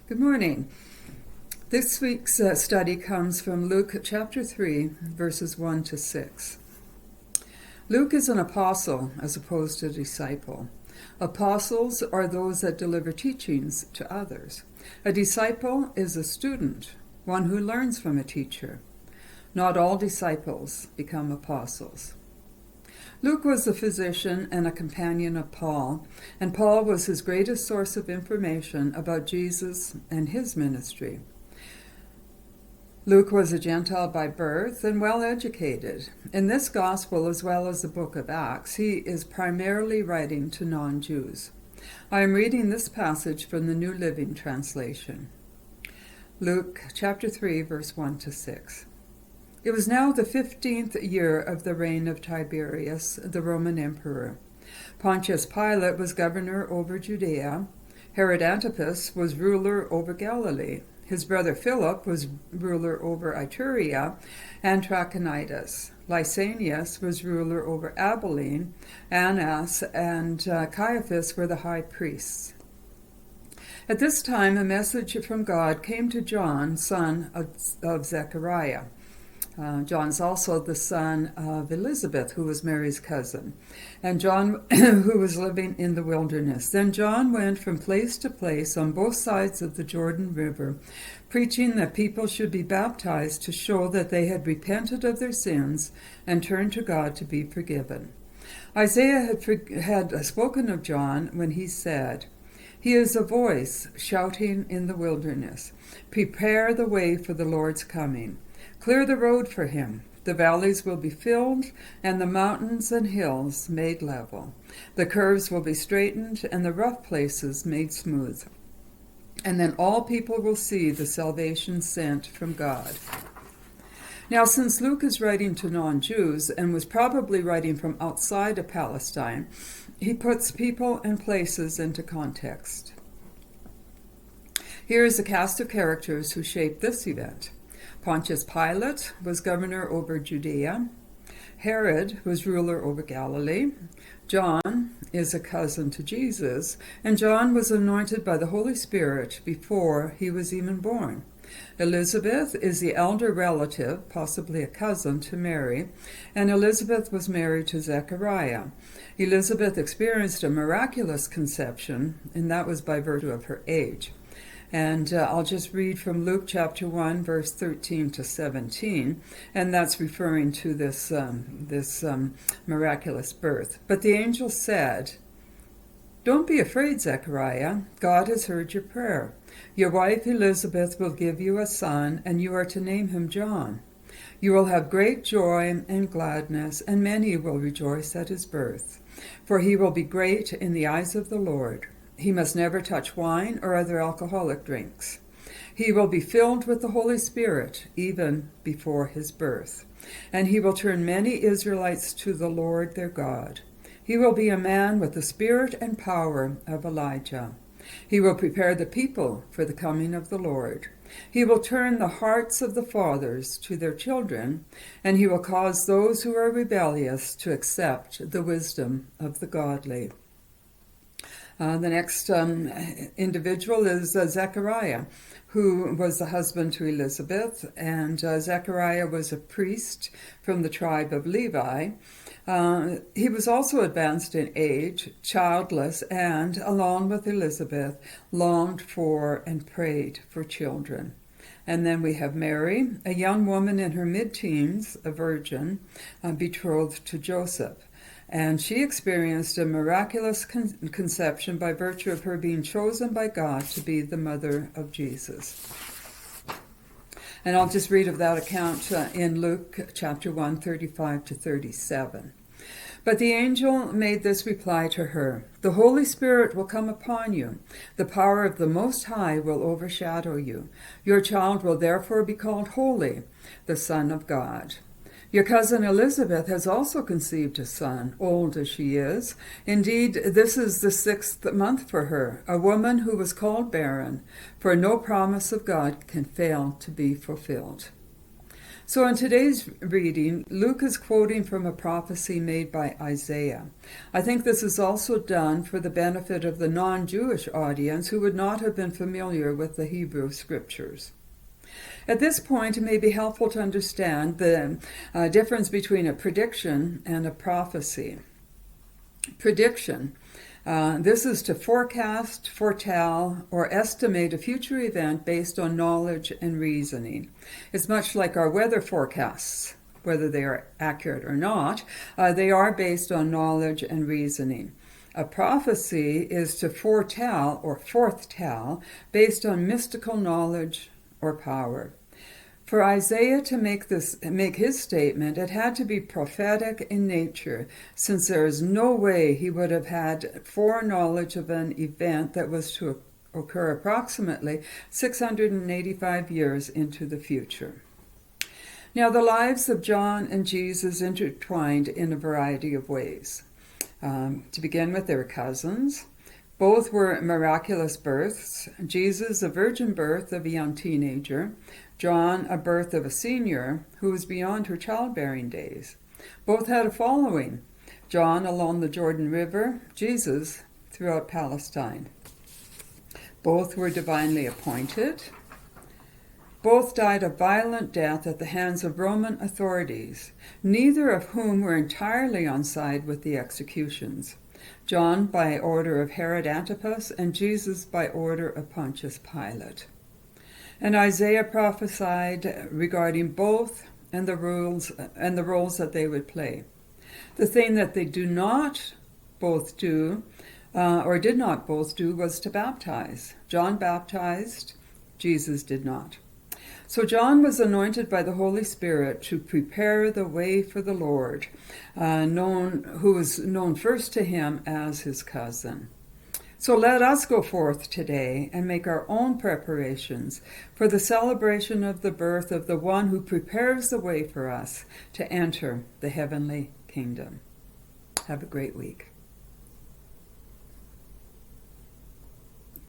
Good morning. This week's study comes from Luke chapter 3, verses 1 to 6. Luke is an apostle as opposed to a disciple. Apostles are those that deliver teachings to others. A disciple is a student, one who learns from a teacher. Not all disciples become apostles. Luke was a physician and a companion of Paul, and Paul was his greatest source of information about Jesus and his ministry. Luke was a Gentile by birth and well educated. In this gospel, as well as the book of Acts, he is primarily writing to non-Jews. I am reading this passage from the New Living Translation. Luke chapter 3, verse 1 to 6. It was now the 15th year of the reign of Tiberius, the Roman emperor. Pontius Pilate was governor over Judea. Herod Antipas was ruler over Galilee. His brother Philip was ruler over Iturea and Trachonitis. Lysanias was ruler over Abilene. Annas and Caiaphas were the high priests. At this time, a message from God came to John, son of Zechariah. John's also the son of Elizabeth, who was Mary's cousin, and John, who was living in the wilderness. Then John went from place to place on both sides of the Jordan River, preaching that people should be baptized to show that they had repented of their sins and turned to God to be forgiven. Isaiah had spoken of John when he said, "He is a voice shouting in the wilderness, 'Prepare the way for the Lord's coming. Clear the road for him. The valleys will be filled, and the mountains and hills made level. The curves will be straightened, and the rough places made smooth. And then all people will see the salvation sent from God.'" Now, since Luke is writing to non-Jews and was probably writing from outside of Palestine, he puts people and places into context. Here is a cast of characters who shaped this event. Pontius Pilate was governor over Judea. Herod was ruler over Galilee. John is a cousin to Jesus, and John was anointed by the Holy Spirit before he was even born. Elizabeth is the elder relative, possibly a cousin, to Mary, and Elizabeth was married to Zechariah. Elizabeth experienced a miraculous conception, and that was by virtue of her age. And I'll just read from Luke chapter 1, verse 13 to 17, and that's referring to this miraculous birth. "But the angel said, 'Don't be afraid, Zechariah. God has heard your prayer. Your wife Elizabeth will give you a son, and you are to name him John. You will have great joy and gladness, and many will rejoice at his birth. For he will be great in the eyes of the Lord. He must never touch wine or other alcoholic drinks. He will be filled with the Holy Spirit even before his birth, and he will turn many Israelites to the Lord their God. He will be a man with the spirit and power of Elijah. He will prepare the people for the coming of the Lord. He will turn the hearts of the fathers to their children, and he will cause those who are rebellious to accept the wisdom of the godly." The next individual is Zechariah, who was the husband to Elizabeth, and Zechariah was a priest from the tribe of Levi. He was also advanced in age, childless, and, along with Elizabeth, longed for and prayed for children. And then we have Mary, a young woman in her mid-teens, a virgin, betrothed to Joseph. And she experienced a miraculous conception by virtue of her being chosen by God to be the mother of Jesus. And I'll just read of that account in Luke chapter 1, 35 to 37. "But the angel made this reply to her, 'The Holy Spirit will come upon you. The power of the Most High will overshadow you. Your child will therefore be called Holy, the Son of God. Your cousin Elizabeth has also conceived a son, old as she is. Indeed, this is the 6th month for her, a woman who was called barren, for no promise of God can fail to be fulfilled.'" So in today's reading, Luke is quoting from a prophecy made by Isaiah. I think this is also done for the benefit of the non-Jewish audience who would not have been familiar with the Hebrew scriptures. At this point, it may be helpful to understand the difference between a prediction and a prophecy. Prediction. This is to forecast, foretell, or estimate a future event based on knowledge and reasoning. It's much like our weather forecasts. Whether they are accurate or not, they are based on knowledge and reasoning. A prophecy is to foretell or forthtell based on mystical knowledge or power. For Isaiah to make his statement, it had to be prophetic in nature, since there is no way he would have had foreknowledge of an event that was to occur approximately 685 years into the future. Now, the lives of John and Jesus intertwined in a variety of ways. To begin with, they were cousins. Both were miraculous births. Jesus, a virgin birth of a young teenager. John, a birth of a senior who was beyond her childbearing days. Both had a following. John along the Jordan River, Jesus throughout Palestine. Both were divinely appointed. Both died a violent death at the hands of Roman authorities, neither of whom were entirely on side with the executions. John by order of Herod Antipas, and Jesus by order of Pontius Pilate. And Isaiah prophesied regarding both and the roles that they would play. The thing that they do not both do, or did not both do, was to baptize. John baptized, Jesus did not. So John was anointed by the Holy Spirit to prepare the way for the Lord, who was known first to him as his cousin. So let us go forth today and make our own preparations for the celebration of the birth of the one who prepares the way for us to enter the heavenly kingdom. Have a great week.